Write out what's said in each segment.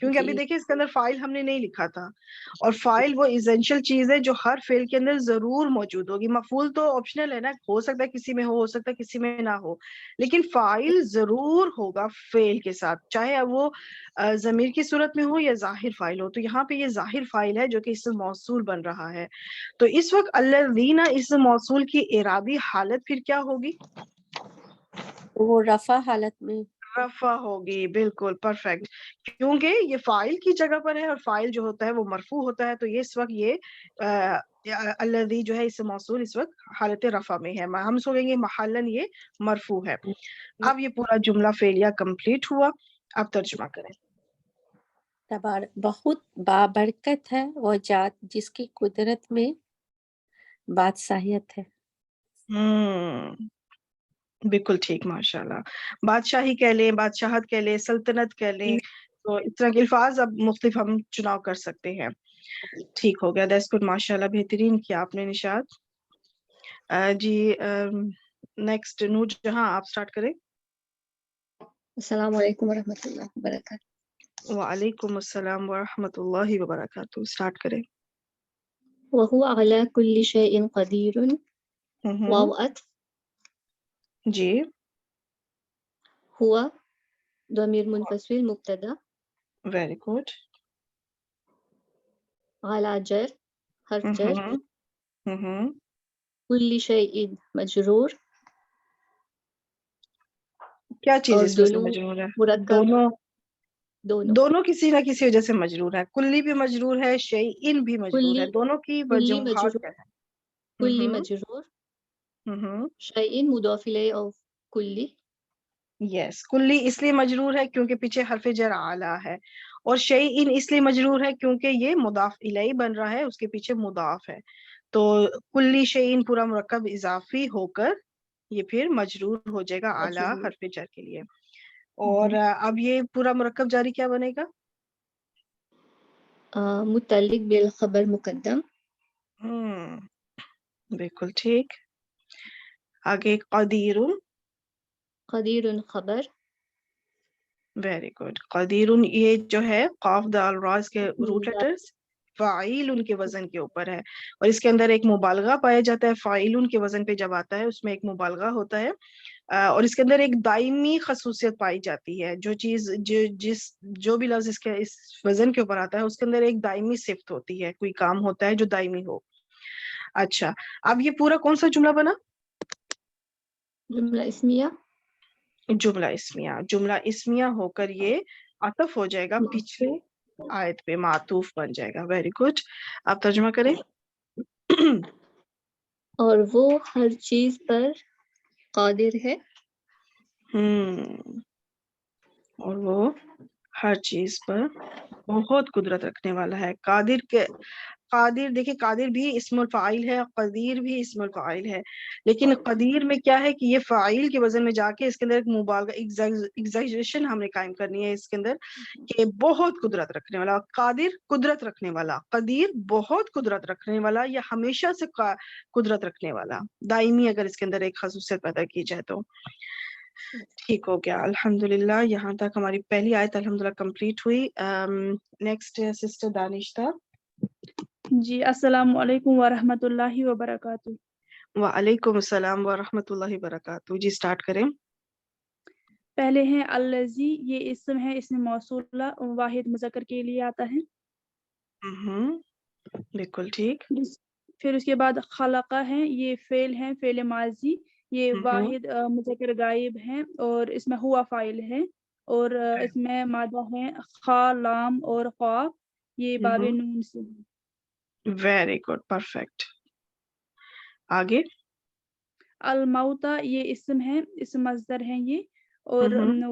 کیونکہ ابھی جی دیکھیں اس کے اندر فائل ہم نے نہیں لکھا تھا، اور فائل وہ ایسنشل چیز ہے جو ہر فعل کے اندر ضرور موجود ہوگی. مفعول تو آپشنل ہے نا، ہو سکتا ہے کسی میں ہو سکتا ہے کسی میں نہ ہو، لیکن فائل ضرور ہوگا فعل کے ساتھ، چاہے وہ ضمیر کی صورت میں ہو یا ظاہر فائل ہو. تو یہاں پہ یہ ظاہر فائل ہے جو کہ اسم موصول بن رہا ہے. تو اس وقت الذین اسم موصول کی اعرابی حالت پھر کیا ہوگی؟ وہ رفع حالت میں. رفع ہوگی، بالکل پرفیکٹ. کیونکہ یہ فائل کی جگہ پر ہے، اور فائل جو ہوتا ہے وہ مرفوع ہوتا ہے، تو یہ اس وقت یہ الذی جو ہے اسم موصول اس وقت حالت رفع میں ہے. ہم سوچیں گے محلن یہ مرفوع ہے. اب یہ پورا جملہ فعلیہ کمپلیٹ ہوا. اب ترجمہ کریں. بہت بابرکت ہے وہ ذات جس کی قدرت میں بادشاہیت ہے. بالکل ٹھیک، ماشاء اللہ. بادشاہی کہہ لیں، بادشاہت کہہ لیں، سلطنت کہہ لیں، تو اس طرح کے الفاظ اب مختلف ہم چناؤ کر سکتے ہیں. ٹھیک ہو گیا، دیٹس گڈ، ماشاء اللہ، بہترین کیا آپ نے نشاد. جی نیکسٹ نور جہاں، آپ سٹارٹ کریں. السلام علیکم ورحمۃ اللہ وبرکاتہ. وعلیکم السلام ورحمۃ اللہ وبرکاتہ. سٹارٹ کریں. وهو على كل شيء قدير. واو عطف. جی. هو ضمیر منفصل مبتدا. Very good. على جر حرف جر. ہوں كل شيء مجرور. کیا چیز اور اس میں سے دونوں مجرور ہے؟ مرکب، دونوں کسی نہ کسی وجہ سے مجرور ہے. کلی بھی مجرور ہے، شیئن بھی مجرور ہے. دونوں کی کلی وجوہات کیا ہے؟ کلی مجرور. شيء مضاف الیہ اور کلی. یس، کلی اس لیے مجرور ہے کیونکہ پیچھے حرف جر اعلی ہے، اور شیئن اس لیے مجرور ہے کیونکہ یہ مضاف الیہ بن رہا ہے، اس کے پیچھے مضاف ہے. تو کلی شیئن پورا مرکب اضافی ہو کر یہ پھر مجرور ہو جائے گا اعلی حرف جر کے لیے. اور اب یہ پورا مرکب جاری کیا بنے گا؟ متعلق بالخبر مقدم. بالکل ٹھیک. آگے قدیر. قدیر خبر. Very good. قدیر یہ جو ہے قاف دال راز کے روٹ لیٹرز فاعل ان کے وزن کے اوپر ہے، اور اس کے اندر ایک مبالغہ پایا جاتا ہے. فاعل ان کے وزن پہ جب آتا ہے اس میں ایک مبالغہ ہوتا ہے، اور اس کے اندر ایک دائمی خصوصیت پائی جاتی ہے. جو چیز جو بھی لفظ اس وزن کے اوپر آتا ہے اس کے اندر ایک دائمی صفت ہوتی ہے، کوئی کام ہوتا ہے جو دائمی ہو. اچھا، اب یہ پورا کون سا جملہ بنا؟ جملہ اسمیہ. جملہ اسمیہ ہو کر یہ عطف ہو جائے گا پیچھے آیت پہ، معطوف بن جائے گا. Very good. آپ ترجمہ کریں. اور وہ ہر چیز پر قادر ہے. اور وہ ہر چیز پر بہت قدرت رکھنے والا ہے. قادر دیکھیں، قادر بھی اسم الفاعل ہے، قدیر بھی اسم الفاعل ہے، لیکن قدیر میں کیا ہے کہ یہ فاعل کے وزن میں جا کے اس کے اندر ایک مبالغہ ایگزیجریشن ہم نے قائم کرنی ہے اس کے اندر، کہ بہت قدرت رکھنے والا. قادر قدرت رکھنے والا، قدیر بہت قدرت رکھنے والا، یا ہمیشہ سے قدرت رکھنے والا، دائمی اگر اس کے اندر ایک خصوصیت پیدا کی جائے تو. ٹھیک ہو گیا، الحمدللہ. یہاں تک ہماری پہلی آیت الحمدللہ کمپلیٹ ہوئی. Next sister دانشتہ. جی السلام علیکم ورحمۃ اللہ وبرکاتہ. وعلیکم السلام ورحمۃ اللہ وبرکاتہ. جی سٹارٹ کریں. پہلے ہیں الذی، یہ اسم ہے، اسم موصولہ واحد مذکر کے لیے آتا ہے. بالکل ٹھیک. پھر اس کے بعد خلقہ ہے، یہ فعل ہے، فعل ماضی، یہ واحد مذکر غائب ہے، اور اس میں ہوا فاعل ہے، اور اس میں مادہ ہے خا، لام اور قاف، یہ باب نون سے. Very good, perfect. آگے. الموتا، یہ اسم ہے، اسم مصدر ہے یہ، اور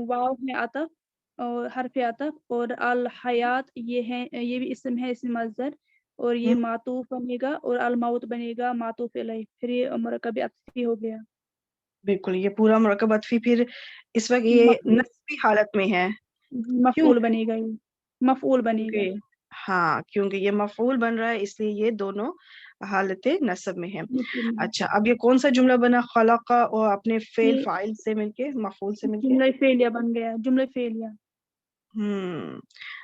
واو ہے عطف اور حرف عطف، اور الحیات یہ ہے، یہ بھی اسم ہے، اسم مصدر، اور یہ معطوف بنے گا، اور الموت بنے گا معطوف علیہ. پھر یہ مرکب عطفی ہو گیا. بالکل، یہ پورا مرکب عطفی پھر اس وقت یہ نصبی حالت میں ہے. مفعول بنے گا، یہ مفعول بنے گا. ہاں، کیونکہ یہ مفعول بن رہا ہے اس لیے یہ دونوں حالت نصب میں ہیں. اچھا، اب یہ کون سا جملہ بنا؟ خلق اور اپنے فعل فاعل سے مل کے، مفعول سے مل کے جملہ فعلیہ بن گیا، جملہ فعلیہ.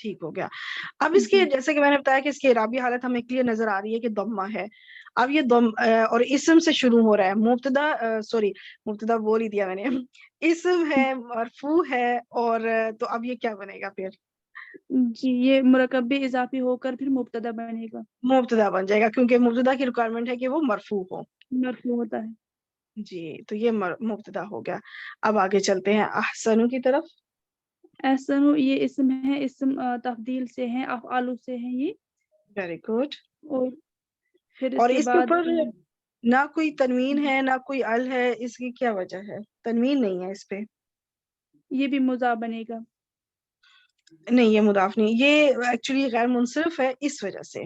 ٹھیک ہو گیا. اب اس کے جیسے کہ میں نے بتایا کہ اس کی اعرابی حالت ہمیں کلیئر نظر آ رہی ہے کہ ضمہ ہے. اب یہ اور اسم سے شروع ہو رہا ہے. مبتدا بول ہی دیا میں نے. اسم ہے، مرفوع ہے، اور تو اب یہ کیا بنے گا پھر؟ جی یہ مرکب اضافی ہو کر پھر مبتدا بنے گا. مبتدا بن جائے گا کیونکہ مبتدا کی ریکوائرمنٹ ہے کہ وہ مرفوع ہو. مرفوع ہوتا ہے. جی تو یہ مبتدا ہو گیا. اب آگے چلتے ہیں احسنو کی طرف. احسن یہ اسم ہے، اسم تفضیل سے ہے، افعال سے ہے یہ. Very good. اور پھر اور اس کے اس کے بعد اوپر نہ کوئی تنوین ہے نہ کوئی ال ہے، اس کی کیا وجہ ہے؟ تنوین نہیں ہے اس پہ. یہ بھی مضاف بنے گا. نہیں یہ مضاف نہیں، یہ ایکچولی غیر منصرف ہے اس وجہ سے.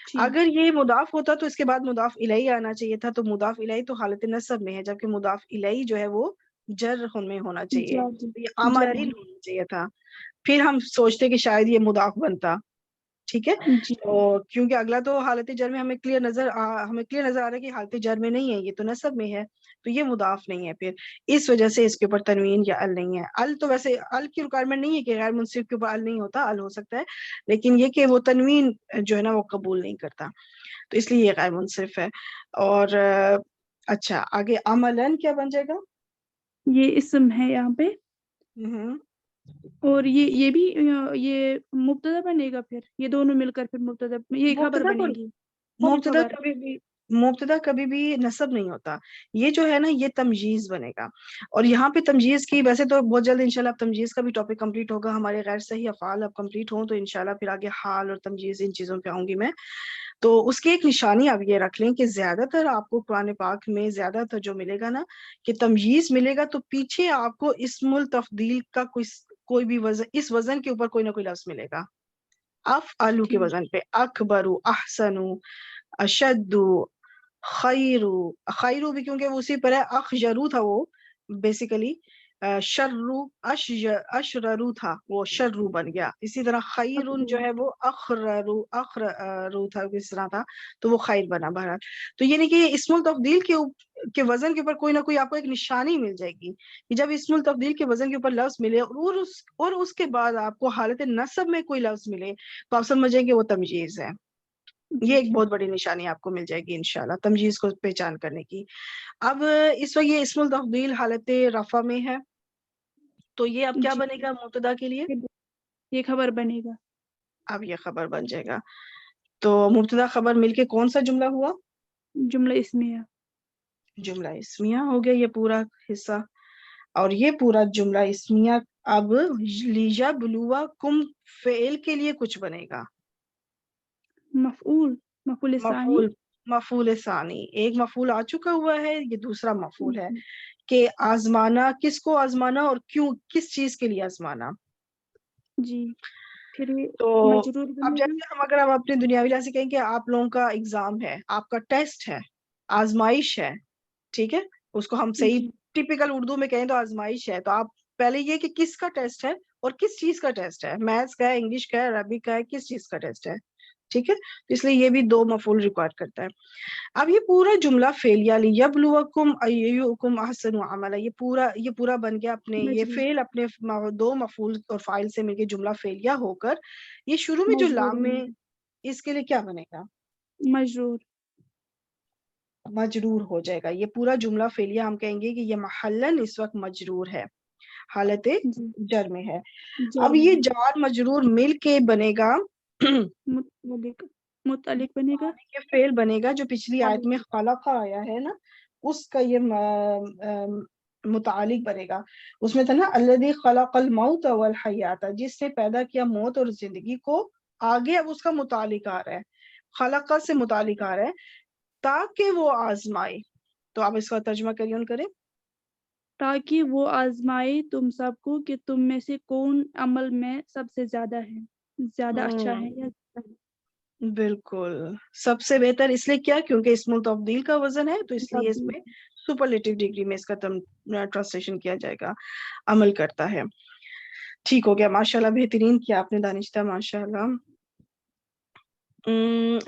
ٹھیک. اگر یہ مضاف ہوتا تو اس کے بعد مضاف الیہ آنا چاہیے تھا، تو مضاف الیہ تو حالت نصب میں ہے، جبکہ مضاف الیہ جو ہے وہ جر میں ہونا چاہیے. جر یہ عاملین ہونا چاہیے تھا، پھر ہم سوچتے کہ شاید یہ مضاف بنتا. ٹھیک ہے. جی. تو کیونکہ اگلا تو حالت جر میں ہمیں کلیئر نظر آ رہا ہے کہ حالت جر میں نہیں ہے، یہ تو نصب میں ہے، تو یہ مضاف نہیں ہے. پھر اس وجہ سے اس کے اوپر تنوین یا ال نہیں ہے. ال تو ویسے ال کی ریکوائرمنٹ نہیں ہے کہ غیر منصرف کے اوپر ال نہیں ہوتا، ال ہو سکتا ہے، لیکن یہ کہ وہ تنوین جو ہے نا وہ قبول نہیں کرتا، تو اس لیے یہ غیر منصرف ہے. اور اچھا آگے عملاً کیا بن جائے گا؟ یہ اسم ہے یہاں پہ. ہوں. اور یہ بھی یہ مبتدا بنے گا، پھر یہ دونوں مل کر پھر مبتدا، یہ خبر بنے گی. مبتدا کبھی بھی نصب نہیں ہوتا. یہ جو ہے نا یہ تمجیز بنے گا. اور یہاں پہ تمجیز کی ویسے تو بہت جلد انشاءاللہ اب تمجیز کا بھی ٹاپک کمپلیٹ ہوگا. ہمارے غیر صحیح افعال اب کمپلیٹ ہوں تو انشاءاللہ پھر آگے حال اور تمجیز ان چیزوں پہ آؤں گی میں. تو اس کی ایک نشانی آپ یہ رکھ لیں کہ زیادہ تر آپ کو قرآن پاک میں زیادہ تر جو ملے گا نا کہ تمجیز ملے گا، تو پیچھے آپ کو اسم التفضیل کا کوئی بھی وزن، اس وزن کے اوپر کوئی نہ کوئی لفظ ملے گا. افعلوا کے وزن پہ، اکبروا، احسنوا، اشدوا، خیروا بھی کیونکہ وہ اسی پر ہے. اخجروا تھا وہ بیسیکلی، اشررو تھا وہ شررو بن گیا. اسی طرح خیرن جو ہے وہ اخررو تھا، کس طرح تھا تو وہ خیر بنا. بہرحال تو یعنی کہ اسم التفضیل کے وزن کے اوپر کوئی نہ کوئی آپ کو ایک نشانی مل جائے گی کہ جب اسم التفضیل کے وزن کے اوپر لفظ ملے اور اس کے بعد آپ کو حالت نصب میں کوئی لفظ ملے تو آپ سمجھیں کہ وہ تمجیز ہے. یہ ایک بہت بڑی نشانی آپ کو مل جائے گی انشاءاللہ تمجیز کو پہچان کرنے کی. اب اس وقت یہ اسم التفضیل حالت رفع میں ہے، تو یہ اب کیا بنے گا مبتدا کے لیے؟ یہ خبر بنے گا. اب یہ خبر بن جائے گا. تو مبتدا خبر مل کے کون سا جملہ ہوا؟ جملہ اسمیہ. جملہ اسمیہ ہو گیا یہ پورا حصہ. اور یہ پورا جملہ اسمیہ اب لیجبلوکم فعل کے لیے کچھ بنے گا. مفعول ثانی. ایک مفعول آ چکا ہوا ہے، یہ دوسرا مفعول ہے کہ آزمانا. کس کو آزمانا اور کیوں، کس چیز کے لیے آزمانا؟ جی. پھر تو مجرور اب جیسے اگر ہم اپنے دنیاوی لحاظ سے کہیں کہ آپ لوگوں کا ایگزام ہے، آپ کا ٹیسٹ ہے، آزمائش ہے، ٹھیک ہے، اس کو ہم صحیح ٹیپیکل اردو میں کہیں تو آزمائش ہے. تو آپ پہلے یہ کہ کس کا ٹیسٹ ہے اور کس چیز کا ٹیسٹ ہے، میتھس کا ہے، انگلش کا ہے، عربی کا ہے، کس چیز کا ٹیسٹ ہے، ٹھیک ہے. اس لیے یہ بھی دو مفعول ریکوائر کرتا ہے. اب یہ پورا جملہ فعلیہ لیبلوکم ایکم احسن عملا، یہ پورا بن گیا اپنے یہ فعل اپنے دو مفعول اور فاعل سے مل کے جملہ فعلیہ ہو کر یہ شروع میں جو لام میں اس کے لیے کیا بنے گا؟ مجرور ہو جائے گا. یہ پورا جملہ فعلیہ ہم کہیں گے کہ یہ محلن اس وقت مجرور ہے، حالت جر میں ہے. اب یہ جار مجرور مل کے بنے گا متعلق بنے گا، یہ فعل بنے گا جو پچھلی آیت میں خلق آیا ہے نا، اس کا یہ متعلق بنے گا. اس میں تھا نا الذی خلق الموت والحیات، جس نے پیدا کیا موت اور زندگی کو. آگے اب اس کا متعلق آ رہا ہے، خلق سے متعلق آ رہا ہے تاکہ وہ آزمائے. تو آپ اس کا ترجمہ کریے کریں. تاکہ وہ آزمائے تم سب کو کہ تم میں سے کون عمل میں سب سے زیادہ ہے، زیادہ اچھا ہے یا بالکل سب سے بہتر. اس لیے کیا؟ کیونکہ اسم التفضیل کا وزن ہے، تو اس لیے اس میں سپرلیٹو ڈگری میں اس کا ٹرانسلیشن کیا جائے گا، عمل کرتا ہے. ٹھیک ہو گیا، ماشاءاللہ بہترین کیا آپ نے دانشتہ، ماشاءاللہ.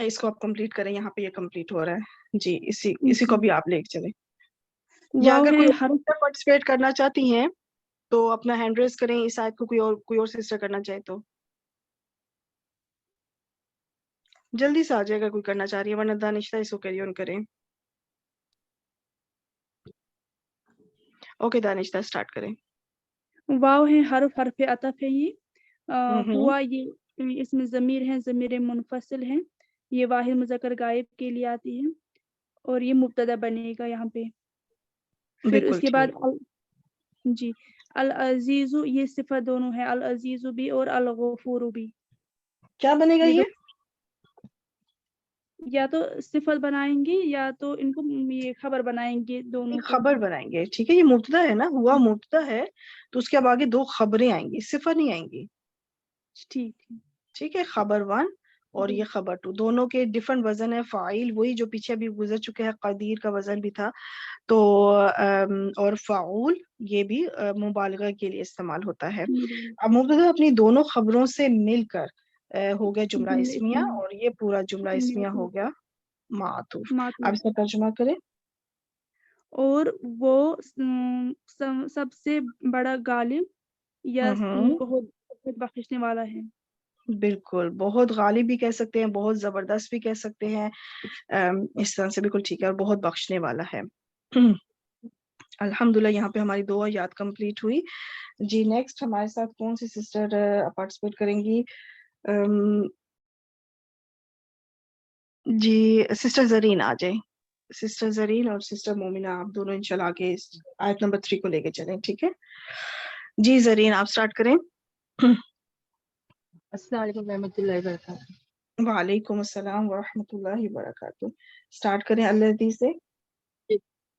اس کو آپ کمپلیٹ کریں، یہاں پہ یہ کمپلیٹ ہو رہا ہے جی. اسی کو بھی آپ لے کے چلیں، یا اگر کوئی پارٹیسپیٹ کرنا چاہتی ہیں تو اپنا ہینڈ ریز کریں اس آیت کو کوئی اور سسٹر کرنا چاہے تو جلدی سے آ جائے گا کوئی کرنا چاہ رہی ہے، ورنہ دانشتہ اس کو کیری آن کریں. اوکے دانشتہ اسٹارٹ کریں. واو ہے حرف عطف ہے یہ. ہوں ہوا یہ اس میں ضمیر ہے، ضمیر منفصل ہے، یہ واحد مذکر غائب کے لیے آتی ہے اور یہ مبتدا بنے گا یہاں پہ. پھر بالکل اس کے ٹھیک. بعد جی العزیز یہ صفت دونوں ہے، العزیز بھی اور الغفور بھی. کیا بنے گا یہ یہ؟ یا تو صفت بنائیں گے یا تو ان کو یہ خبر بنائیں گے دونوں کو. خبر بنائیں گے. ٹھیک ہے، یہ مبتدا ہے نا، ہوا مبتدا ہے تو اس کے اب آگے 2 خبریں آئیں گی، صفت نہیں آئیں گی. ٹھیک ہے. ٹھیک ہے، خبر 1 اور یہ خبر 2 دونوں کے ڈفرنٹ وزن ہے. فاعل وہی جو پیچھے ابھی گزر چکے ہیں، قدیر کا وزن بھی تھا تو اور فعول یہ بھی مبالغہ کے لیے استعمال ہوتا ہے. اب مبتدا اپنی دونوں خبروں سے مل کر ہو گیا جملہ اسمیہ اور یہ پورا جملہ اسمیہ ہو گیا معطوف. اب اس کا ترجمہ کریں. اور وہ سب سے بڑا غالب یا بہت بخشنے والا ہے. بالکل، بہت غالب بھی کہہ سکتے ہیں، بہت زبردست بھی کہہ سکتے ہیں، اس طرح سے بالکل ٹھیک ہے، اور بہت بخشنے والا ہے. الحمدللہ یہاں پہ ہماری 2 آیات کمپلیٹ ہوئی. جی نیکسٹ ہمارے ساتھ کون سی سسٹر پارٹیسپیٹ کریں گی؟ جی سسٹر زرین آ جائیں. سسٹر زرین اور سسٹر مومنہ آپ دونوں انشاءاللہ آگے آیت نمبر 3 کو لے کے چلیں. ٹھیک ہے جی زرین آپ سٹارٹ کریں. السلام علیکم ورحمۃ اللہ وبرکاتہ. وعلیکم السلام ورحمۃ اللہ وبرکاتہ. سٹارٹ کریں الذی سے.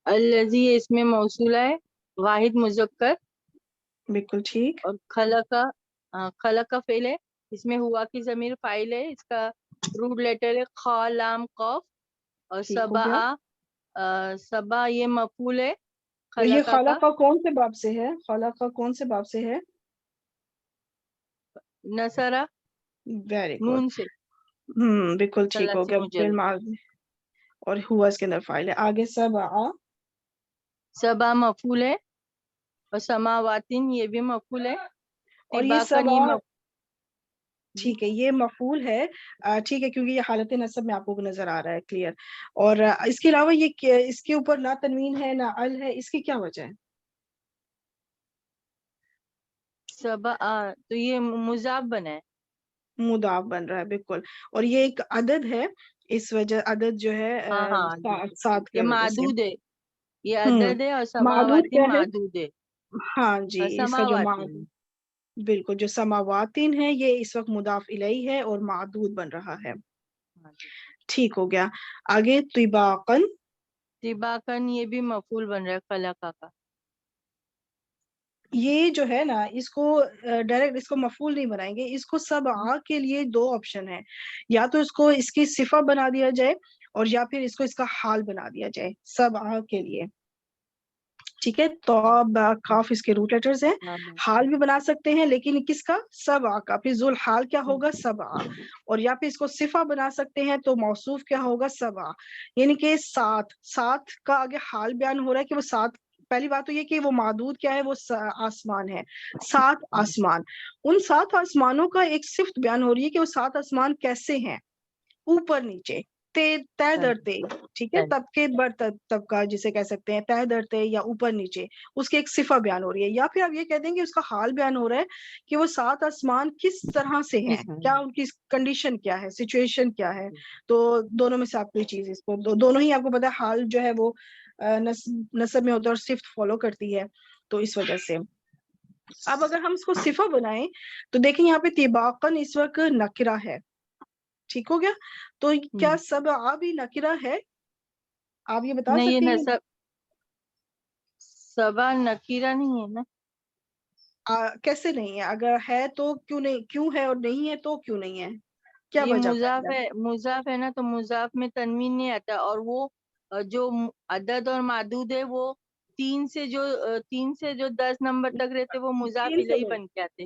الذی اس میں موصول ہے، واحد مذکر. بالکل ٹھیک. اور خلق کا فعل ہے، اس میں ہوا کی ضمیر فاعل ہے، اس کا روٹ لیٹر ہے خا لام قاف. اور سبا یہ مفعول ہے تو یہ خلق کا. کون سے باب سے ہے؟ خلق کا کون سے باب سے ہے؟ نصرہ ویری گڈ. نون سے. بالکل ٹھیک ہو ثلاثی گیا. مجرد. اور ہوا اس کے اندر فاعل ہے. آگے سبا مفعول ہے اور سماواتن یہ بھی مفعول ہے. اور یہ طباقاً ٹھیک ہے، یہ مفعول ہے. ٹھیک ہے، کیونکہ یہ حالت نصب میں آپ کو نظر آ رہا ہے کلیئر. اور اس کے علاوہ یہ اس کے اوپر نہ تنوین ہے نہ ال ہے، اس کی کیا وجہ ہے؟ سبا تو یہ مضاف بنا ہے، مضاف بن رہا ہے. بالکل. اور یہ ایک عدد ہے، اس وجہ عدد جو ہے ہاں 7 یہ کی وجہ سے. معدود ہے، یہ عدد ہے. اور معدود کیا سماواتن ہے؟ معدود ہے. ہاں جی، اور اس کا جو سماواتن بالکل جو سماواتن ہے یہ اس وقت مضاف الیہ ہے اور معدود بن رہا ہے. ٹھیک ہو گیا. آگے طباقاً یہ بھی مفعول بن رہا ہے خلق کا. یہ جو ہے نا اس کو ڈائریکٹ اس کو مفعول نہیں بنائیں گے، اس کو سبع کے لیے 2 آپشن ہیں. یا تو اس کو اس کی صفہ بنا دیا جائے اور یا پھر اس کو اس کا حال بنا دیا جائے سبع کے لیے. ٹھیک ہے، تو کاف اس کے روٹ لیٹرز ہیں. حال بھی بنا سکتے ہیں لیکن کس کا؟ سبع کا. پھر ذل حال کیا ہوگا؟ سبع. اور یا پھر اس کو صفہ بنا سکتے ہیں تو موصوف کیا ہوگا؟ سبع. یعنی کہ 7 کا آگے حال بیان ہو رہا ہے کہ وہ 7. پہلی بات تو یہ کہ وہ معدود کیا ہے؟ وہ آسمان ہے، 7 آسمان. ان 7 آسمانوں کا ایک صفت بیان ہو رہی ہے کہ وہ 7 آسمان کیسے ہیں، اوپر نیچے، تے در تے. ٹھیک ہے، طبقے بر طبقہ جسے کہہ سکتے ہیں، تہ در تے یا اوپر نیچے، اس کی ایک صفہ بیان ہو رہی ہے. یا پھر آپ یہ کہہ دیں گے اس کا حال بیان ہو رہا ہے کہ وہ 7 آسمان کس طرح سے ہیں، کیا ان کی کنڈیشن کیا ہے، سچویشن کیا ہے. تو دونوں میں سے آپ کوئی چیز، اس کو دونوں ہی آپ کو پتا ہے حال جو ہے وہ نصب میں ہوتا ہے اور صفت فالو کرتی ہے، تو اس وجہ سے. اب اگر ہم اس کو صفہ بنائیں تو دیکھیں یہاں پہ طباقاً اس وقت نکرہ ہے. ٹھیک ہو گیا. تو کیا سبع بھی نکرہ ہے؟ آپ یہ بتا نہیں، یہ سکتے ہیں؟ نصب سبا نکیرہ نہیں ہے نا. کیسے نہیں ہے؟ اگر ہے تو کیوں نہیں، کیوں ہے؟ اور نہیں ہے تو کیوں نہیں ہے؟ کیا یہ وجہ مضاف ہے نا، تو مضاف میں تنوین نہیں آتا. اور وہ جو عدد اور معدود ہے وہ 3 سے جو 10 نمبر تک رہتے وہ مضاف الیہ بن کے آتے.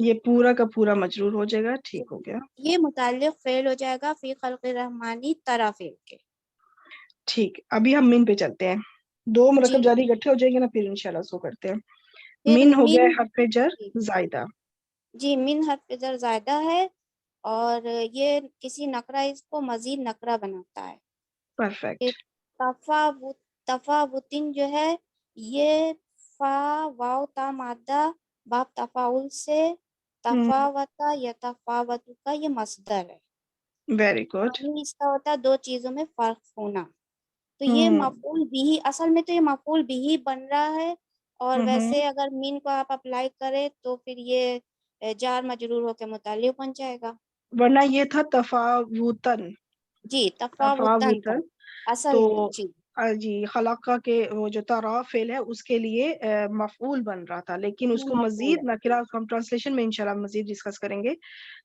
یہ پورا کا پورا مجرور ہو جائے گا. ٹھیک ہو گیا. یہ متعلق فعل ہو جائے گا فی خلق رحمانی ترا فعل کے. ٹھیک. ابھی ہم من پہ چلتے ہیں. دو جی مرکب جاری اکٹھے ہو جائیں گے نا, پھر انشاءاللہ اس کو کرتے ہیں. پھر من ہو گیا من. حرف جر جی زائدہ. جی من حرف جر زائدہ ہے اور یہ کسی نقرہ اس کو مزید نقرہ بناتا ہے. پرفیکٹ. تفاوتن جو ہے یہ فا واو تا مادہ باب تفاول سے تفاوتا یا تفاوت کا یہ مصدر ہے. Very good. معنی اس کا ہوتا ہے دو چیزوں میں فرق ہونا. تو یہ مفعول بھی اصل میں تو یہ مفعول بھی بن رہا ہے, اور ویسے اگر مین کو آپ اپلائی کریں تو پھر یہ جار مجرور ہو کے متعلق بن جائے گا. ورنہ یہ تھا تفاوتن. جی تفاوتن تھا اصل میں. تو جی جی خلقہ کے وہ جو ترا فعل ہے اس کے لیے مفعول بن رہا تھا, لیکن اس یہ کو مفعول مزید ہے. نکرہ ہم ٹرانسلیشن میں انشاءاللہ مزید ڈسکس کریں گے.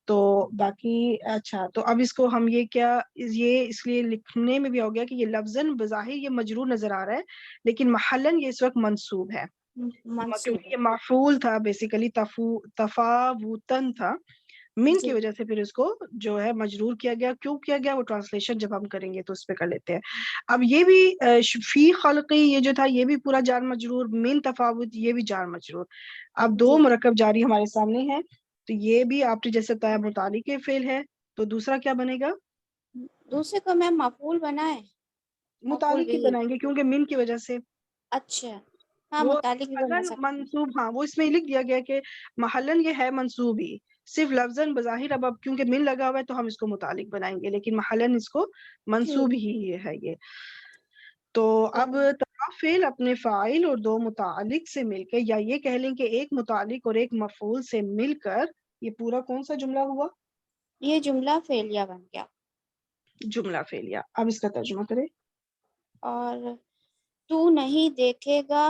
تو باقی اچھا, تو اب اس کو ہم یہ اس لیے لکھنے میں بھی ہو گیا کہ یہ لفظاً بظاہر یہ مجرور نظر آ رہا ہے, لیکن محلاً یہ اس وقت منصوب ہے منصوب کیونکہ ہے. یہ مفعول تھا بیسیکلی, تفاوتن تھا. من کی جی وجہ سے پھر اس کو جو ہے مجرور کیا گیا. کیوں کیا گیا وہ ٹرانسلیشن جب ہم کریں گے تو اس پہ کر لیتے ہیں. اب یہ بھی فی خلقی یہ جو تھا یہ بھی پورا جار مجرور, من تفاوت یہ بھی جار مجرور. اب دو جی مرکب جاری ہمارے سامنے ہے, تو یہ بھی آپ نے جیسے بتایا متعلق فعل ہے, تو دوسرا کیا بنے گا؟ دوسرے کو میں مفعول بنائے مفعول متعلق ہی بھی. بنائیں گے کیونکہ من کی وجہ سے اچھا ہاں وہ متعلق بھی بنا محلاً سکتے ہیں. منصوب. ہاں وہ اس میں لکھ دیا گیا کہ محلاً یہ ہے منصوب ہی, صرف لفظاً بظاہر اب کیونکہ من لگا ہوا ہے تو ہم اس کو متعلق بنائیں گے, لیکن محلاً اس کو منصوب ہی ہے یہ. تو اب طرف فعل اپنے فاعل اور دو متعلق سے مل کے, یا یہ کہہ لیں کہ ایک متعلق اور ایک مفعول سے مل کر یہ پورا کون سا جملہ ہوا؟ یہ جملہ فعلیہ بن گیا. جملہ فعلیہ. اب اس کا ترجمہ کریں. اور تو نہیں دیکھے گا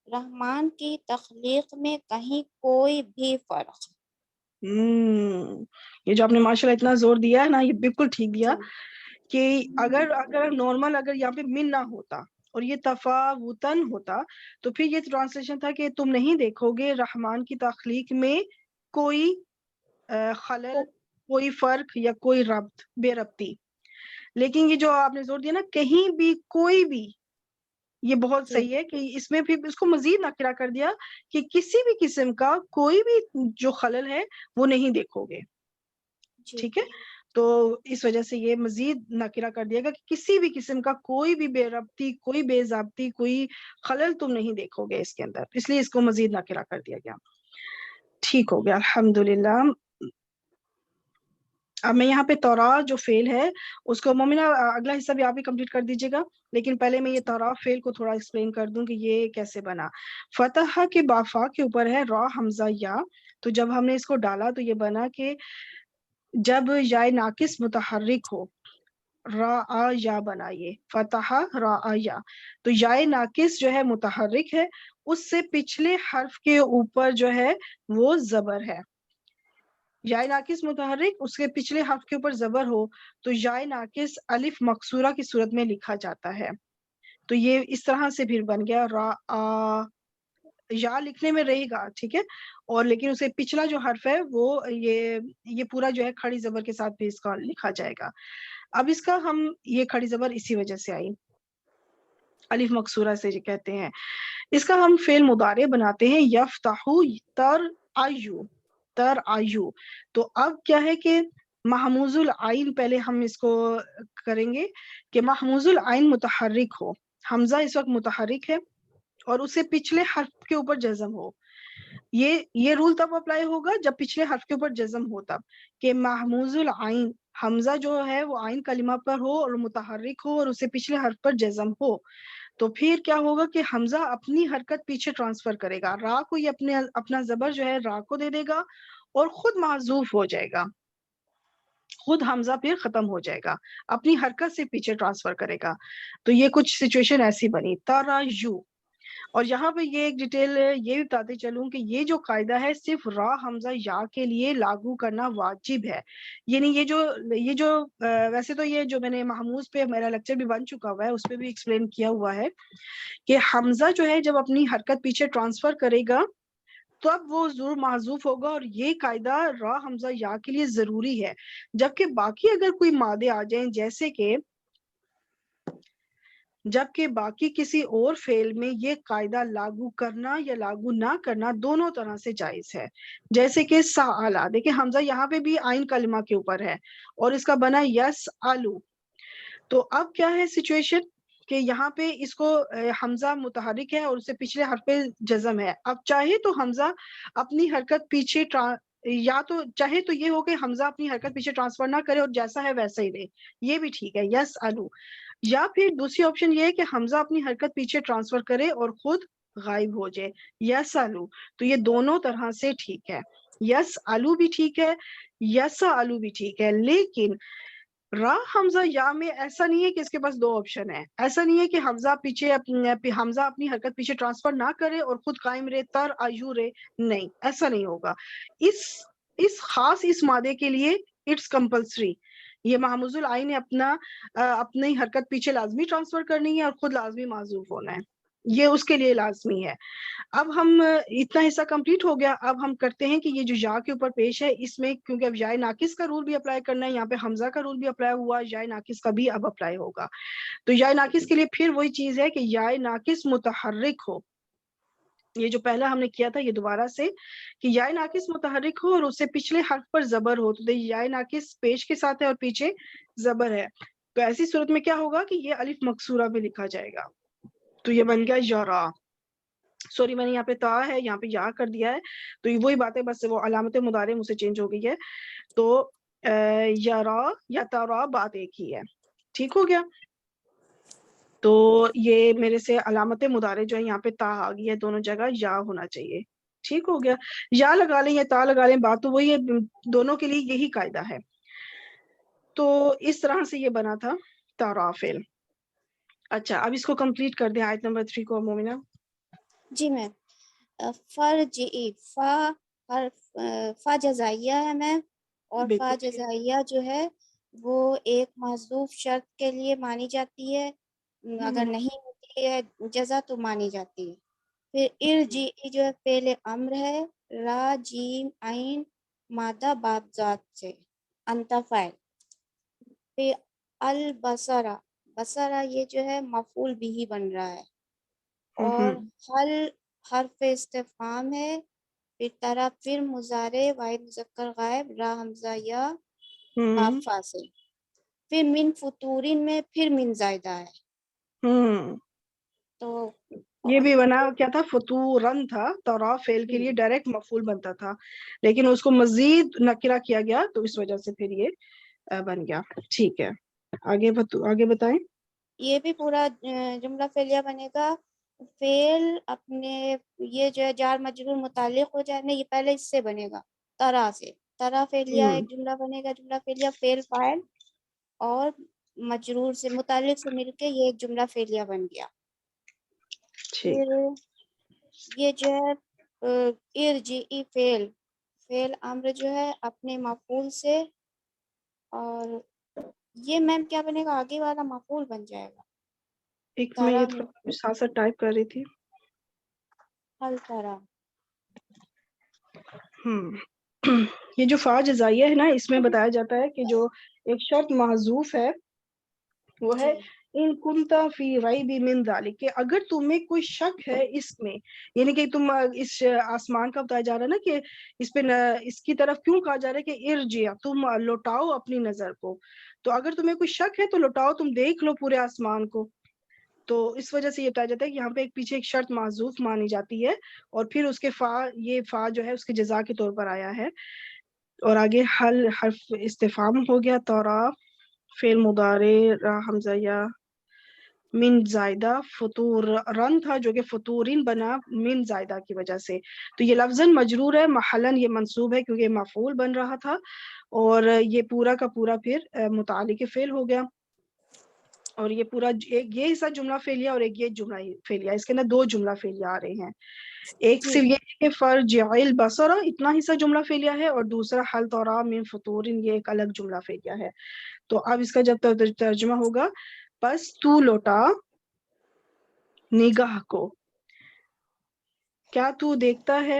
رحمان کی تخلیق میں کہیں کوئی بھی فرق. یہ جو آپ نے ماشاءاللہ اتنا زور دیا ہے نا, یہ بالکل ٹھیک دیا جی کہ اگر نارمل اگر یہاں پہ من نہ ہوتا اور یہ تفاوتن ہوتا تو پھر یہ ٹرانسلیشن تھا کہ تم نہیں دیکھو گے رحمان کی تخلیق میں کوئی خلل, کوئی فرق یا کوئی ربط, بے ربطی. لیکن یہ جو آپ نے زور دیا نا کہیں بھی کوئی بھی, یہ بہت جی صحیح ہے کہ اس میں پھر اس کو مزید نکرہ کر دیا کہ کسی بھی قسم کا کوئی بھی جو خلل ہے وہ نہیں دیکھو گے. جی ٹھیک ہے, تو اس وجہ سے یہ مزید نکرہ کر دیا گا کہ کسی بھی قسم کا کوئی بھی بے ربطی, کوئی بے ضابطی, کوئی خلل تم نہیں دیکھو گے اس کے اندر, اس لیے اس کو مزید نکرہ کر دیا گیا. ٹھیک ہو گیا الحمدللہ. اب میں یہاں پہ تورا جو فعل ہے اس کو مومنہ اگلا حصہ بھی آپ ہی کمپلیٹ کر دیجیے گا, لیکن پہلے میں یہ تورا فعل کو تھوڑا ایکسپلین کر دوں کہ یہ کیسے بنا. فتح کے بافا کے اوپر ہے را حمزہ یا, تو جب ہم نے اس کو ڈالا تو یہ بنا کہ جب یا ناقص متحرک ہو, را یا بنا, یہ فتح را یا, تو یا ناقص جو ہے متحرک ہے, اس سے پچھلے حرف کے اوپر جو ہے وہ زبر ہے. یا ناقص متحرک اس کے پچھلے حرف کے اوپر زبر ہو تو یا ناقص الف مقصورہ کی صورت میں لکھا جاتا ہے. تو یہ اس طرح سے پھر بن گیا را یا لکھنے میں رہے گا, ٹھیک ہے, اور لیکن اسے پچھلا جو حرف ہے وہ یہ پورا جو ہے کھڑی زبر کے ساتھ بھی اس کا لکھا جائے گا. اب اس کا ہم یہ کھڑی زبر اسی وجہ سے آئی, الف مقصورہ سے کہتے ہیں. اس کا ہم فعل مضارع بناتے ہیں یفتحو تر آیو. تو اب کیا ہے کہ محموز العین پہلے ہم اس کو کریں گے کہ محموز العین متحرک ہو, حمزہ اس وقت متحرک ہے اور اسے پچھلے حرف کے اوپر جزم ہو. یہ رول تب اپلائی ہوگا جب پچھلے حرف کے اوپر جزم ہو, تب کہ محموز العین حمزہ جو ہے وہ عین کلمہ پر ہو اور متحرک ہو اور اسے پچھلے حرف پر جزم ہو. تو پھر کیا ہوگا کہ حمزہ اپنی حرکت پیچھے ٹرانسفر کرے گا, را کو یہ اپنا زبر جو ہے را کو دے دے گا اور خود محذوف ہو جائے گا, خود حمزہ پھر ختم ہو جائے گا, اپنی حرکت سے پیچھے ٹرانسفر کرے گا. تو یہ کچھ سچویشن ایسی بنی ترایو. اور یہاں پہ یہ ایک ڈیٹیل یہ بھی بتاتے چلوں کہ یہ جو قاعدہ ہے صرف را حمزہ یا کے لیے لاگو کرنا واجب ہے. یعنی یہ جو ویسے تو یہ جو میں نے محموز پہ میرا لیکچر بھی بن چکا ہوا ہے, اس پہ بھی ایکسپلین کیا ہوا ہے کہ حمزہ جو ہے جب اپنی حرکت پیچھے ٹرانسفر کرے گا تب وہ ضرور محذوف ہوگا، اور یہ قاعدہ را حمزہ یا کے لیے ضروری ہے. جبکہ باقی اگر کوئی مادے آ جائیں، جبکہ باقی کسی اور فعل میں یہ قاعدہ لاگو کرنا یا لاگو نہ کرنا دونوں طرح سے جائز ہے. جیسے کہ سآلا، دیکھیں حمزہ یہاں پہ بھی آئین کلمہ کے اوپر ہے اور اس کا بنا یس آلو. تو اب کیا ہے سچویشن کہ یہاں پہ اس کو حمزہ متحرک ہے اور اس سے پچھلے حرف پہ جزم ہے. اب چاہے تو حمزہ اپنی حرکت پیچھے یا تو چاہے تو یہ ہو کہ حمزہ اپنی حرکت پیچھے ٹرانسفر نہ کرے اور جیسا ہے ویسا ہی رہے، یہ بھی ٹھیک ہے یس آلو. یا پھر دوسری آپشن یہ ہے کہ حمزہ اپنی حرکت پیچھے ٹرانسفر کرے اور خود غائب ہو جائے یس آلو. تو یہ دونوں طرح سے ٹھیک ہے، یس آلو بھی ٹھیک ہے، یس آلو بھی ٹھیک ہے. لیکن را حمزہ یا میں ایسا نہیں ہے کہ اس کے پاس دو آپشن ہے. ایسا نہیں ہے کہ حمزہ اپنی حرکت پیچھے ٹرانسفر نہ کرے اور خود قائم رہے، تر آیو رہے. نہیں، ایسا نہیں ہوگا. اس خاص اس مادے کے لیے اٹس کمپلسری، یہ محموز العین نے اپنی حرکت پیچھے لازمی ٹرانسفر کرنی ہے اور خود لازمی معذوف ہونا ہے، یہ اس کے لیے لازمی ہے. اب ہم اتنا حصہ کمپلیٹ ہو گیا. اب ہم کرتے ہیں کہ یہ جو یا کے اوپر پیش ہے، اس میں کیونکہ اب یا ناقص کا رول بھی اپلائی کرنا ہے، یہاں پہ حمزہ کا رول بھی اپلائی ہوا، یا ناقص کا بھی اب اپلائی ہوگا. تو یا ناقص کے لیے پھر وہی چیز ہے کہ یا ناقص متحرک ہو. یہ جو پہلا ہم نے کیا تھا یہ دوبارہ سے کہ یا ناقص متحرک ہو اور اس سے پچھلے حرف پر زبر ہو. تو یا ناقص پیش کے ساتھ ہے اور پیچھے زبر ہے، تو ایسی صورت میں کیا ہوگا کہ یہ الف مکسورہ بھی لکھا جائے گا. تو یہ بن گیا یرا. سوری میں نے یہاں پہ تا ہے، یہاں پہ یا کر دیا ہے. تو یہ وہی بات ہے، بس وہ علامت مضارع مجھ سے چینج ہو گئی ہے. تو یرا یا ترا بات ایک ہی ہے. ٹھیک ہو گیا. تو یہ میرے سے علامت مضارع جو ہے یہاں پہ تا آ گئی ہے، دونوں جگہ یا ہونا چاہیے. ٹھیک ہو گیا. یا لگا لیں یا تا لگا لیں، بات تو وہی ہے، دونوں کے لیے یہی قاعدہ ہے. تو اس طرح سے یہ بنا تھا ترافل. اچھا اب اس کو کمپلیٹ کر دیں آیت نمبر 3 کو مومنہ. جی میم. فرجعی، فا جزائیہ ہے میم، اور فا بالکل ٹھیک. جزائیہ جو ہے وہ ایک محذوف شرط کے لیے مانی جاتی ہے، اگر نہیں ہوتی ہے جزا تو مانی جاتی ہے. پھر ارجعی جو ہے فعل امر ہے، را جیم عین مادہ باب ذات سے، انت فاعل. پھر البصرہ، بصرہ یہ جو ہے مفعول بھی بن رہا ہے. اور حل حرف استفہام ہے. پھر طرح پھر مضارع واحد مذکر غائب را حمزہ یا بافا سے. پھر من فطورین میں پھر من زائدہ ہے. تو یہ بھی بنا کیا تھا، فطورن تھا، تورا فعل کے لیے ڈائریکٹ مفعول بنتا تھا، لیکن اس کو مزید نکرہ کیا گیا تو اس وجہ سے پھر یہ بن گیا. ٹھیک ہے، آگے بتائیں. یہ بھی پورا جملہ فعلیہ بنے گا. فعل اپنے یہ جو ہے جار مجرور متعلق ہو جائے، نہیں یہ پہلے اس سے بنے گا طرح سے. طرح فعلیہ ایک جملہ بنے گا، جملہ فعلیہ فعل فاعل اور مجرور سے متعلق سے مل کے یہ ایک جملہ فعلیہ بن گیا. پھر یہ جو ہے ارجعی فعل امر جو ہے اپنے مفعول سے، اور یہ میم کیا بنے گا، آگے والا مفعول بن جائے گا. ایک میں یہ تھوڑا ساتھ ساتھ ٹائپ کر رہی تھی. حل طرح یہ جو فا جزائیہ ہے نا، اس میں بتایا جاتا ہے کہ جو ایک شرط محذوف ہے وہ ہے ان کنتا فی ریب من ذالک، کہ اگر تمہیں کوئی شک ہے اس میں، یعنی کہ تم اس آسمان کا بتایا جا رہا ہے نا کہ اس پہ اس کی طرف کیوں کہا جا رہا ہے کہ ارجع، تم لوٹاؤ اپنی نظر کو. تو اگر تمہیں کوئی شک ہے تو لوٹاؤ، تم دیکھ لو پورے آسمان کو. تو اس وجہ سے یہ بتایا جاتا ہے کہ یہاں پہ ایک پیچھے ایک شرط معذوف مانی جاتی ہے، اور پھر اس کے یہ فا جو ہے اس کے جزا کے طور پر آیا ہے. اور آگے حل حرف استفہام ہو گیا. تورا فعل مضارع را حمزہ یا من زائدہ، فطور رن تھا جو کہ فطورین بنا من زائدہ کی وجہ سے. تو یہ لفظاً مجرور ہے، محلاً یہ منصوب ہے کیونکہ مفعول بن رہا تھا، اور یہ پورا کا پورا پھر متعلق فعل ہو گیا. اور یہ پورا ایک یہ حصہ جملہ فعلیہ اور ایک یہ جملہ فعلیہ، اس کے اندر دو جملہ فعلیہ آ رہے ہیں. ایک صرف یہ کہ فرجع البصر اتنا حصہ جملہ فعلیہ ہے، اور دوسرا حل طرا من فطور یہ ایک الگ جملہ فعلیہ ہے. تو اب اس کا جب ترجمہ ہوگا، پس تو لوٹا نگاہ کو، کیا تو دیکھتا ہے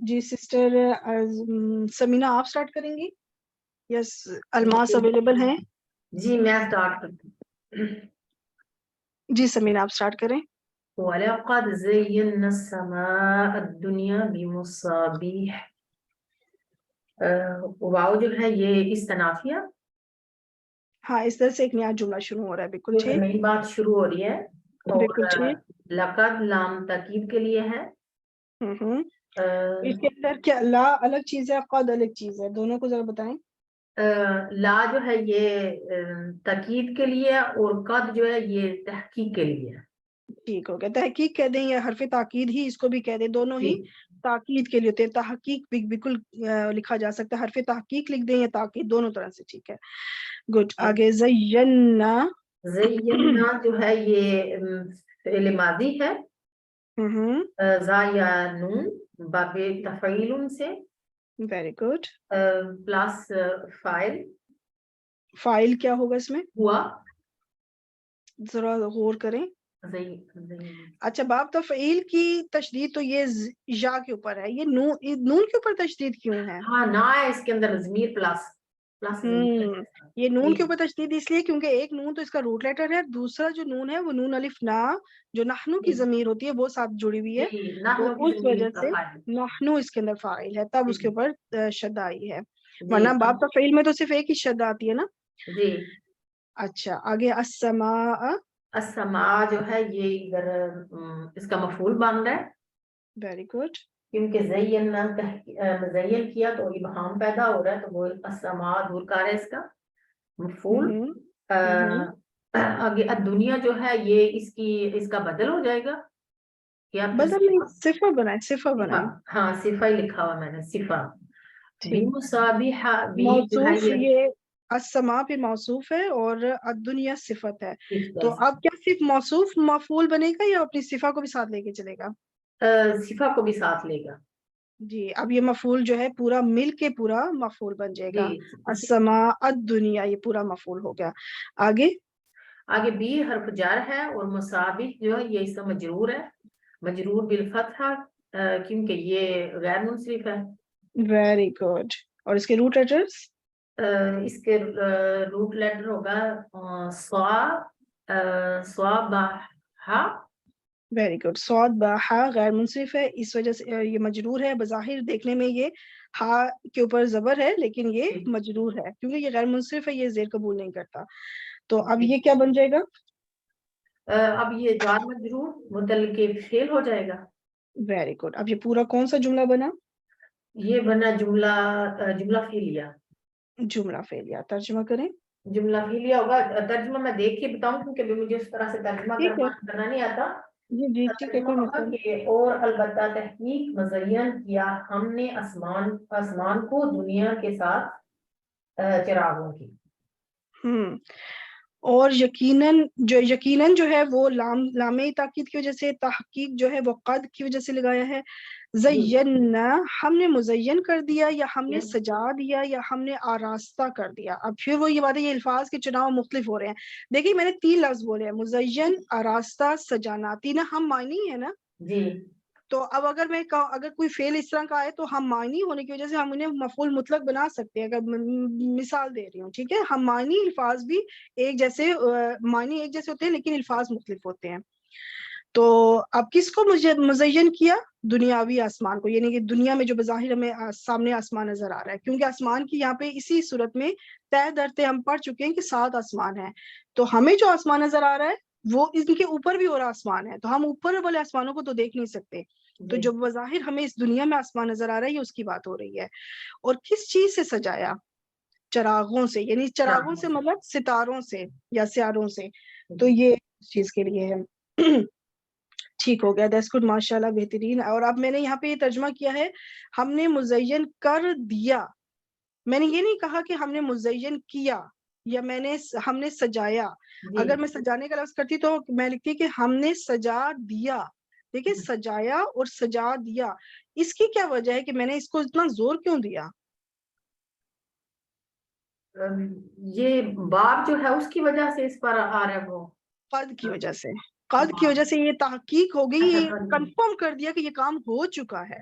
جی سسٹر سمینا آپ سٹارٹ کریں گی؟ یس الماس اویلیبل ہیں؟ جی میں سٹارٹ کرتی ہوں. جی سمینا آپ سٹارٹ کریں. وَلَقَدْ زَيَّنَّا السَّمَاءَ الدُّنْيَا بِمُصَابِيحَ. واو جو ہے یہ استنافیہ، ہاں اس طرح سے ایک نیا جملہ شروع ہو رہا ہے. بالکل ٹھیک، نئی بات شروع ہو رہی ہے. بالکل اور ٹھیک. لقد لام تاکید کے لیے ہے. اس کے اندر کیا لا الگ چیز ہے، قد الگ چیز ہے، دونوں کو ذرا بتائیں. لا جو ہے یہ تاکید کے لیے اور قد جو ہے یہ تحقیق کے لیے. ٹھیک ہو گیا. تحقیق کہہ دیں یا حرف تاکید ہی اس کو بھی کہہ دیں، دونوں ہی تاکید کے لیے ہوتے ہیں. تحقیق بھی بالکل لکھا جا سکتا ہے، حرف تحقیق لکھ دیں یا تاکید، دونوں طرح سے ٹھیک ہے. گڈ. آگے زینا. زینا جو ہے یہ فعل ماضی ہے. زا یا نون باب تفعیل سے. Very good. پلس فاعل. فاعل کیا ہوگا اس میں؟ ہوا. ذرا غور کریں. اچھا باب تفعیل کی تشدید تو یہ یا کے اوپر ہے، یہ نون کے اوپر تشدید کیوں ہے؟ ہاں نہ ہے اس کے اندر ضمیر پلس یہ نون کے اوپر تشدید اس لیے کیونکہ ایک نون تو اس کا روٹ لیٹر ہے، دوسرا جو نون ہے وہ نون الف نا جو نحنو کی ضمیر ہوتی ہے وہ ساتھ جڑی ہوئی ہے، تو اس وجہ سے نحنو اس کے اندر فاعل ہے، تب اس کے اوپر شد آئی ہے. ورنہ باب تفعیل میں تو صرف ایک ہی شد آتی ہے نا. جی. اچھا آگے السماء. السماء جو ہے یہ ادھر اس کا مفعول بن رہا ہے. Very good. کیونکہ مزین کیا تو ابہام پیدا ہو رہا ہے، تو وہ السماء دور کر ہے اس کا مفعول. آگے الدنیا جو ہے یہ اس کا بدل ہو جائے گا یا بدل نہیں، صفہ بنائیں، صفہ بنائیں. ہاں صفہ ہی لکھا ہوا میں نے، صفہ. موصوف یہ السماء پہ موصوف ہے اور الدنیا صفت ہے، تو اب کیا صرف موصوف مفعول بنے گا یا اپنی صفہ کو بھی ساتھ لے کے چلے گا؟ صفہ کو بھی ساتھ لے گا. جی اب یہ مفعول جو ہے پورا مل کے پورا مفعول بن جائے گا. السماء الدنیا یہ پورا مفعول ہو گیا. آگے بی حرف جر ہے اور مصابیح جو ہے یہ اس کا مجرور ہے، مجرور بالفتحہ کیونکہ یہ غیر منصرف ہے. Very good. اور اس کے روٹ لیٹرز؟ اس کے روٹ لیٹر ہوگا صا. Very good. صاد با ہا غیر منصرف ہے، اس وجہ سے یہ مجرور ہے. بظاہر دیکھنے میں یہ ہا کے اوپر زبر ہے لیکن یہ مجرور ہے کیونکہ یہ غیر منصرف ہے، یہ زیر قبول نہیں کرتا. تو اب یہ کیا بن جائے گا؟ اب یہ جار مجرور متعلق فعل ہو جائے گا. Very good. اب یہ پورا کون سا جملہ بنا؟ یہ بنا جملہ فعلیہ. جملہ فعلیہ. ترجمہ کریں. جملہ فعلیہ ہوگا. ترجمہ میں دیکھ کے بتاؤں کیونکہ مجھے اس طرح سے ترجمہ کرنا نہیں آتا. جی ٹھیک ہے، کوئی مسئلہ نہیں. اور البتہ تحقیق مزین کیا ہم نے آسمان کو دنیا کے ساتھ چراغوں کی. اور یقیناً جو ہے وہ لام تاکید کی وجہ سے، تحقیق جو ہے وہ قد کی وجہ سے لگایا ہے. زینا ہم نے مزین کر دیا یا ہم نے سجا دیا یا ہم نے آراستہ کر دیا. اب پھر وہ یہ بات ہے، یہ الفاظ کے چناؤ مختلف ہو رہے ہیں. دیکھیے میں نے 3 لفظ بولے ہیں، مزین، آراستہ، سجانا، تینوں ہم معنی ہے نا. جی. تو اب اگر کوئی فعل اس طرح کا آئے تو ہم معنی ہونے کی وجہ سے ہم انہیں مفعول مطلق بنا سکتے ہیں. اگر مثال دے رہی ہوں ٹھیک ہے، ہم معنی الفاظ بھی ایک جیسے ہوتے ہیں لیکن الفاظ مختلف ہوتے ہیں. تو اب کس کو مزین کیا؟ دنیاوی آسمان کو، یعنی کہ دنیا میں جو بظاہر ہمیں سامنے آسمان نظر آ رہا ہے، کیونکہ آسمان کی یہاں پہ اسی صورت میں طے درتے ہم پڑھ چکے ہیں کہ 7 آسمان ہیں. تو ہمیں جو آسمان نظر آ رہا ہے وہ ان کے اوپر بھی اور آسمان ہے، تو ہم اوپر والے آسمانوں کو تو دیکھ نہیں سکتے. تو جو بظاہر ہمیں اس دنیا میں آسمان نظر آ رہا ہے یہ اس کی بات ہو رہی ہے. اور کس چیز سے سجایا؟ چراغوں سے، یعنی چراغوں سے مطلب ستاروں سے یا سیاروں سے. تو یہ اس چیز کے لیے ہے. ٹھیک ہو گیا. دیٹس گڈ، ماشاء اللہ، بہترین. اور اب میں نے یہاں پہ یہ ترجمہ کیا ہے ہم نے مزین کر دیا. میں نے یہ نہیں کہا کہ ہم نے مزین کیا یا ہم نے سجایا. اگر میں سجانے کا لفظ کرتی تو میں لکھتی کہ ہم نے سجا دیا. دیکھیں سجایا اور سجا دیا، اس کی کیا وجہ ہے کہ میں نے اس کو اتنا زور کیوں دیا؟ یہ باب جو ہے اس کی وجہ سے اس پر آ رہا ہے، وہ قد کی وجہ سے. قد کی وجہ سے یہ تحقیق ہو گئی، یہ کنفرم کر دیا کہ یہ کام ہو چکا ہے.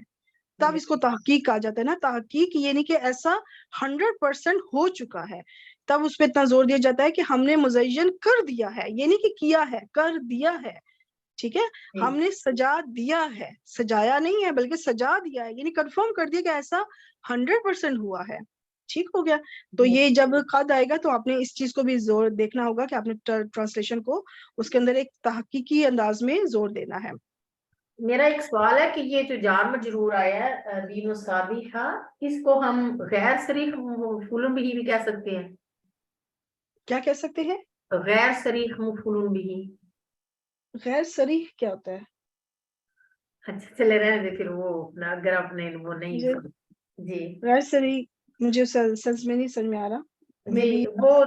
تب اس کو تحقیق کہا جاتا ہے نا. تحقیق یعنی کہ ایسا 100% ہو چکا ہے, تب اس پہ اتنا زور دیا جاتا ہے کہ ہم نے مزین کر دیا ہے, یہ نہیں کہ کیا ہے, کر دیا ہے. ٹھیک ہے, ہم نے سجا دیا ہے, سجایا نہیں ہے بلکہ سجا دیا ہے, یعنی کنفرم کر دیا کہ ایسا 100% ہوا ہے. ٹھیک ہو گیا. تو یہ جب قد آئے گا تو آپ نے اس چیز کو بھی زور دیکھنا ہوگا کہ آپ نے ٹرانسلیشن کو اس کے اندر ایک تحقیقی انداز میں زور دینا ہے. میرا ایک سوال ہے کہ یہ جو جار مجرور آیا ہے دین و صابیحہ, اس کو ہم غیر صریح مفعول بھی کہہ سکتے ہیں؟ کیا کہہ سکتے ہیں؟ غیر صریح مفعول بھی. غیر صریح کیا ہوتا ہے؟ اچھا چلے رہنے دے پھر, وہ اگر آپ نے وہ نہیں. جی غیر صریح مجھے سچ میں نہیں سمجھ میں آ رہا. جی وہ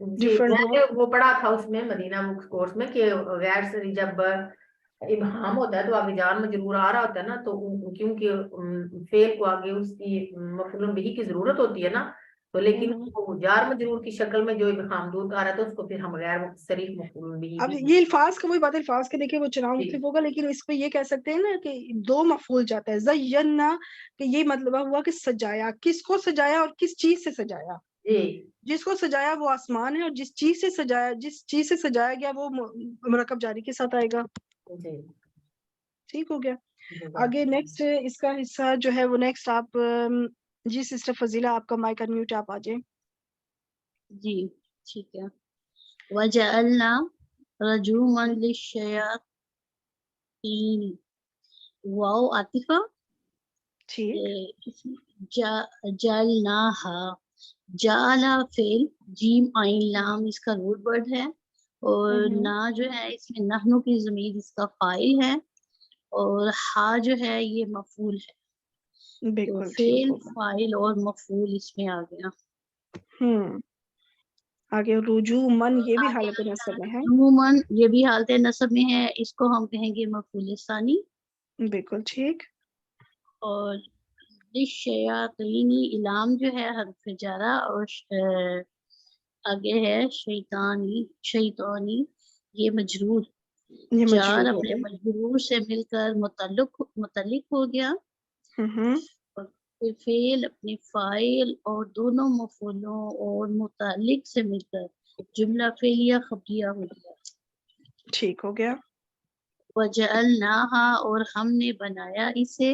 جی ڈفرنٹ میں ہو. نے وہ پڑھا تھا اس میں مدینہ بکس کورس میں کہ غیر صریح جب ابہام ہوتا ہے تو آگے جار مجرور آ رہا ہوتا ہے نا, تو کیونکہ فعل کو آگے اس کی مفعول بھی کی ضرورت ہوتی ہے نا, تو لیکن وہ جار مجرور کی شکل میں جو ابہام دور آ رہا ہے تو اس کو پھر ہم غیر صریح مفعول بھی. اب یہ الفاظ کا وہی بات ہے, الفاظ کے دیکھیں وہ چناؤ مختلف ہوگا, لیکن اس پہ یہ کہہ سکتے ہیں نا کہ دو مفعول جاتا ہے. زینا کہ یہ مطلب ہوا کہ سجایا, کس کو سجایا اور کس چیز سے سجایا. جس کو سجایا وہ آسمان ہے, اور جس چیز سے سجایا گیا وہ مرکب جاری کے ساتھ آئے گا. ٹھیک ہو گیا. آگے نیکسٹ اس کا حصہ جو ہے وہ نیکسٹ آپ جی سسٹر فضیلہ آپ کا مائک انمیوٹ, آپ آ جائیں. جی ٹھیک ہے. وَجَعَلْنَا رَجُومًا لِلشَّيَاطِينِ, واو عاطفہ. جعلناها, جعلا فعل, جیم عین لام اس کا روٹ ورڈ ہے, اور نا جو ہے اس میں نحنو کی ضمیر اس کا فاعل ہے, اور ہا جو ہے یہ مفعول ہے. تو فعل فاعل اور مفعول اس میں آ گیا. آگے رجوع من یہ بھی حالت نصب میں ہے. عموماً یہ بھی حالت نصب میں ہے, اس کو ہم کہیں گے مفعول ثانی. بالکل ٹھیک. اور شیاطینی علام جو ہے حرف جارہ, اور آگے ہے شیطانی یہ مجرور. جار اپنے مجرور سے مل کر متعلق ہو گیا, اور پھر فعل اپنے فاعل اور دونوں مفعولوں اور متعلق سے مل کر جملہ فعلیہ خبریہ ہو گیا. ٹھیک ہو گیا. وَجَعَلْنَاهَا, اور ہم نے بنایا اسے,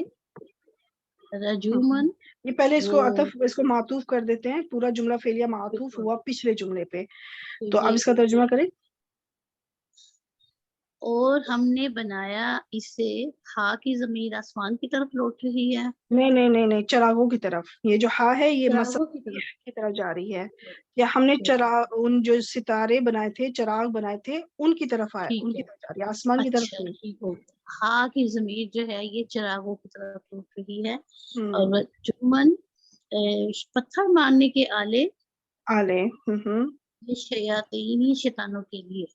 رجومن. یہ پہلے اس کو معطوف کر دیتے ہیں, پورا جملہ فعلیہ معطوف ہوا پچھلے جملے پہ, تو اب اس کا ترجمہ کریں. اور ہم نے بنایا اسے, ہا کی ضمیر آسمان کی طرف لوٹ رہی ہے. نہیں, چراغوں کی طرف. یہ جو ہا ہے یہ مسیح کی طرف جا رہی ہے, یا ہم نے ان جو ستارے بنائے تھے, چراغ بنائے تھے, ان کی طرف آئے, ان کی طرف جا رہی ہے, آسمان کی طرف نہیں. ہا کی ضمیر جو ہے یہ چراغوں کی طرف لوٹ رہی ہے. اور جمن پتھر مارنے کے آلے شیاطین, شیطانوں کے لیے.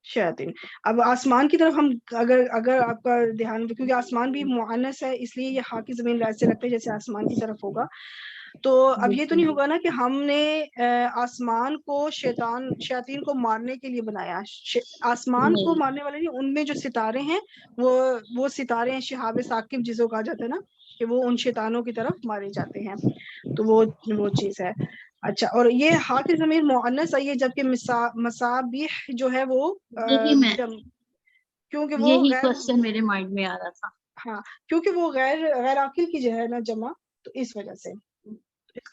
شیاطین. اب آسمان کی طرف ہم اگر آپ کا دھیان, کیونکہ آسمان بھی مؤنث ہے اس لیے یہ ہا کی زمین ویسے رکھتے جیسے آسمان کی طرف ہوگا. تو اب یہ تو نہیں ہوگا نا کہ ہم نے آسمان کو شیاطین کو مارنے کے لیے بنایا. آسمان کو مارنے والے نہیں, ان میں جو ستارے ہیں وہ ستارے ہیں شہاب ثاقب جس کو کہا جاتا ہے نا, کہ وہ ان شیطانوں کی طرف مارے جاتے ہیں. تو وہ چیز ہے. اچھا, اور یہ ہا کی ضمیر مؤنث آئی ہے, جبکہ مصابیح جو ہے وہ کیونکہ وہ کوسچن میرے مائنڈ میں آ رہا تھا. ہاں, کیونکہ وہ غیر عاقل کی جو ہے نا جمع, تو اس وجہ سے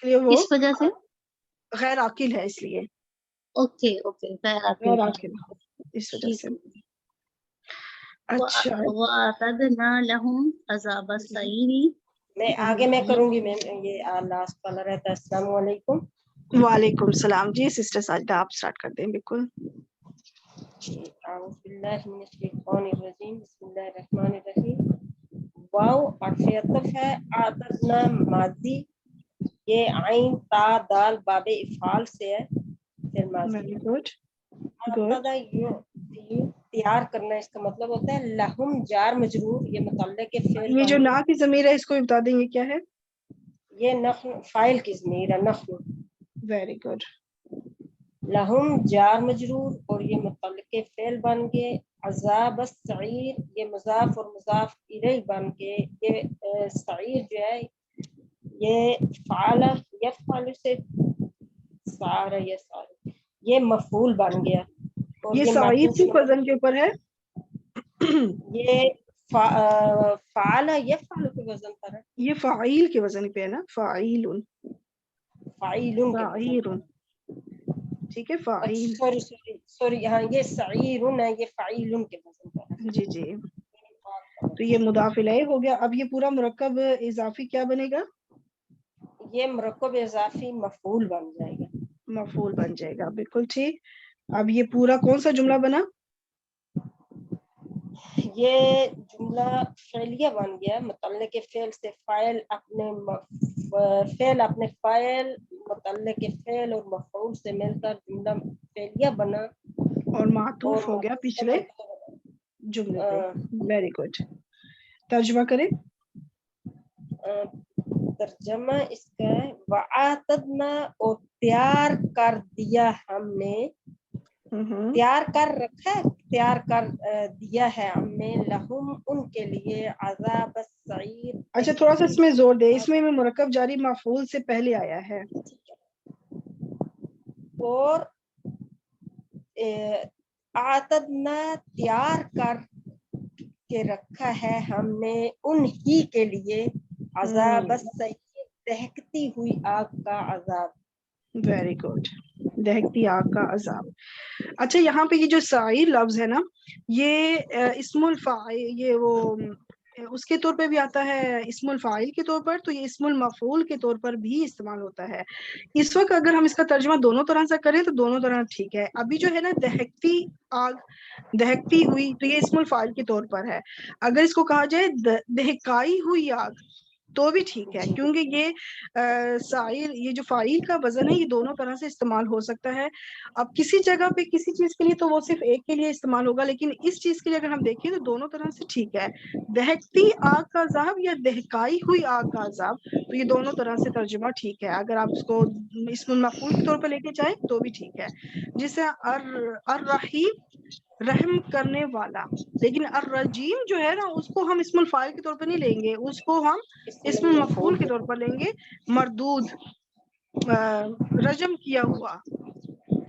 وہ اس وجہ سے غیر عاقل ہے, اس لیے اوکے غیر عاقل اس وجہ سے. اچھا, وَأَعْتَدْنَا لَهُمْ عَذَابَ السَّعِيرِ. میں آگے میں کروں گی میم, یہ لاسٹ کالر ہے. السلام علیکم. وعلیکم السلام. جی سسٹر ساجدہ آپ سٹارٹ کر دیں. بالکل. اعوذ باللہ من الشیطان الرجیم, بسم اللہ الرحمن الرحیم. واو حرف عطف ہے, اعتدنا ماضی, یہ عین تا دال باب افعال سے ہے, پھر ماضی. تیار کرنا اس کا مطلب ہوتا ہے لہم جار مجرور, یہ متعلق فعل. یہ جو نا کی ضمیر ہے اس کو بتا دیں یہ کیا ہے؟ یہ نحن فاعل کی ضمیر ہے, نحن. Very good. لہم جار مجرور, اور یہ متعلق فعل بن گئے. عذاب السعیر یہ مضاف اور مضاف الیہ بن کے یہ سعیر جو ہے یہ فعل یفعل سے سارا یسار یہ مفعول بن گیا اور یہ سعید معطوف کس وزن کے اوپر ہے؟ یہ فعل یفعل کے وزن پر ہے. یہ فعیل کے وزن پہ ہے نا، فعیل فعیل فعیر، ٹھیک ہے فعیل. سوری ہاں یہ سعیر ہے، یہ فعیل کے وزن پر ہے. جی جی، تو یہ مضاف الیہ ہو گیا. اب یہ پورا مرکب اضافی کیا بنے گا؟ یہ مرکب اضافی مفعول بن جائے گا. مفعول بن جائے گا، بالکل ٹھیک. اب یہ پورا کون سا جملہ بنا؟ یہ جملہ فعلیہ بن گیا. متعلق فعل سے فاعل اپنے فعل اپنے فاعل متعلق فعل اور مفعول سے مل کر جملہ فعلیہ بنا اور معطوف ہو گیا پچھلے جملے پہ. Very good. ترجمہ کریں. ترجمہ اس کا ہے وَعَاتَدْنَا اور تیار کر دیا ہم نے، تیار کر رکھا، تیار کر دیا ہے ہم نے لہم ان کے لیے عذاب السعیر. اچھا تھوڑا سا اس میں زور دے، اس میں مرکب جاری مفعول سے پہلے آیا ہے. اور اعتدنا تیار کر کے رکھا ہے ہم نے ان ہی کے لیے عذاب السعیر دہکتی ہوئی آگ کا عذاب. ویری گڈ، دہکتی آگ کا عذاب. اچھا یہاں پہ یہ جو سعیر لفظ ہے نا، یہ اسم الفاعل، یہ وہ اس کے طور پہ بھی آتا ہے اسم الفاعل کے طور پر، تو یہ اسم المفعول کے طور پر بھی استعمال ہوتا ہے. اس وقت اگر ہم اس کا ترجمہ دونوں طرح سے کریں تو دونوں طرح ٹھیک ہے. ابھی جو ہے نا دہکتی آگ، دہکتی ہوئی، تو یہ اسم الفاعل کے طور پر ہے. اگر اس کو کہا جائے دہکائی ہوئی آگ تو بھی ٹھیک ہے، کیونکہ یہ سائر، یہ جو فاعل کا وزن ہے یہ دونوں طرح سے استعمال ہو سکتا ہے. اب کسی جگہ پہ کسی چیز کے لیے تو وہ صرف ایک کے لیے استعمال ہوگا، لیکن اس چیز کے لیے اگر ہم دیکھیں تو دونوں طرح سے ٹھیک ہے. دہکتی آگ کا عذاب یا دہکائی ہوئی آگ کا عذاب، تو یہ دونوں طرح سے ترجمہ ٹھیک ہے. اگر آپ اس کو اسم المفعول کے طور پر لے کے جائیں تو بھی ٹھیک ہے. جسے الرحیم رحم کرنے والا، لیکن الرجیم جو ہے نا اس کو ہم اسم الفاعل کے طور پر نہیں لیں گے، اس کو ہم اسم المفعول کے طور پر لیں گے. مردود، رجم کیا ہوا،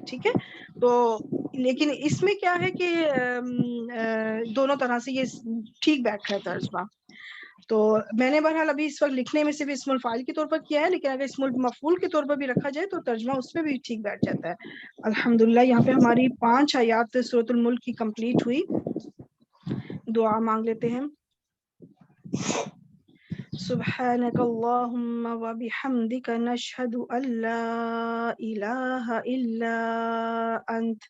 ٹھیک ہے. تو لیکن اس میں کیا ہے کہ دونوں طرح سے یہ ٹھیک بیٹھ رہا ہے ترجمہ. تو میں نے بہرحال ابھی اس وقت لکھنے میں سے بھی اسم الفاعل کے طور پر کیا ہے، لیکن اگر اسم المفعول کے طور پر بھی رکھا جائے تو ترجمہ اس میں بھی ٹھیک بیٹھ جاتا ہے. الحمدللہ یہاں پہ ہماری 5 آیات سورۃ الملک کی کمپلیٹ ہوئی. دعا مانگ لیتے ہیں. سبحانك اللهم وبحمدك نشهد أن لا إله إلا أنت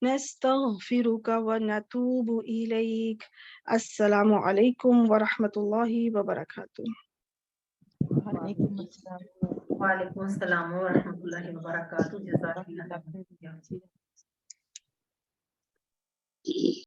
نستغفرك ونتوب إليك. السلام عليكم ورحمة الله وبركاته. وعلیکم السلام ورحمۃ اللہ وبرکاتہ. جزاک اللہ.